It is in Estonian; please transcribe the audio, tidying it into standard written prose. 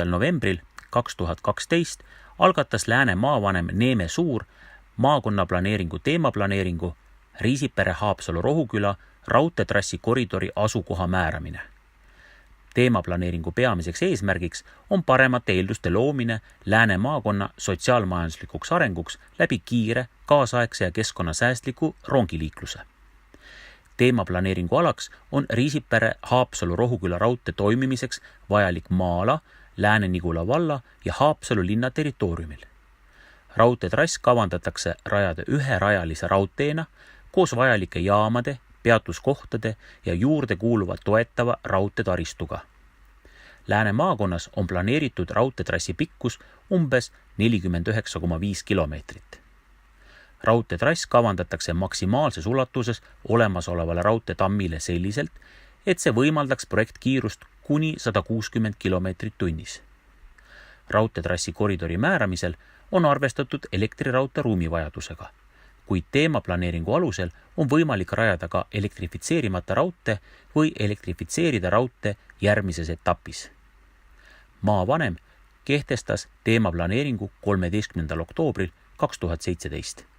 novembril 2012 algatas Lääne maavanem Neeme Suur maakonnaplaneeringu teemaplaneeringu Riisipere-Haapsalu-Rohuküla raudteetrassi koridori asukoha määramine. Teemaplaneeringu peamiseks eesmärgiks on paremate eelduste loomine Lääne maakonna sotsiaalmajanduslikuks arenguks läbi kiire, kaasaegse ja keskkonnasäästliku rongiliikluse. Teemaplaneeringu alaks on Riisipere-Haapsalu-Rohuküla raudtee toimimiseks vajalik maa-ala Lääne-Nigula valla ja Haapsalu linna territooriumil. Raudteetrass kavandatakse rajada üherajalise raudteena koos vajalike jaamade, peatuskohtade ja juurde kuuluva toetava raudteetaristuga. Lääne maakonnas on planeeritud raudteetrassi pikkus umbes 49,5 kilomeetrit. Raudteetrass kavandatakse maksimaalses ulatuses olemasolevale raudteetammile selliselt, et see võimaldaks projektkiirust kuni 160 kilomeetrit tunnis. Raudteetrassi koridori määramisel on arvestatud elektriraudtee ruumivajadusega, kuid teemaplaneeringu alusel on võimalik rajada ka elektrifitseerimata raudtee või elektrifitseerida raudtee järgmises etapis. Maavanem kehtestas teemaplaneeringu 13. oktoobril 2017.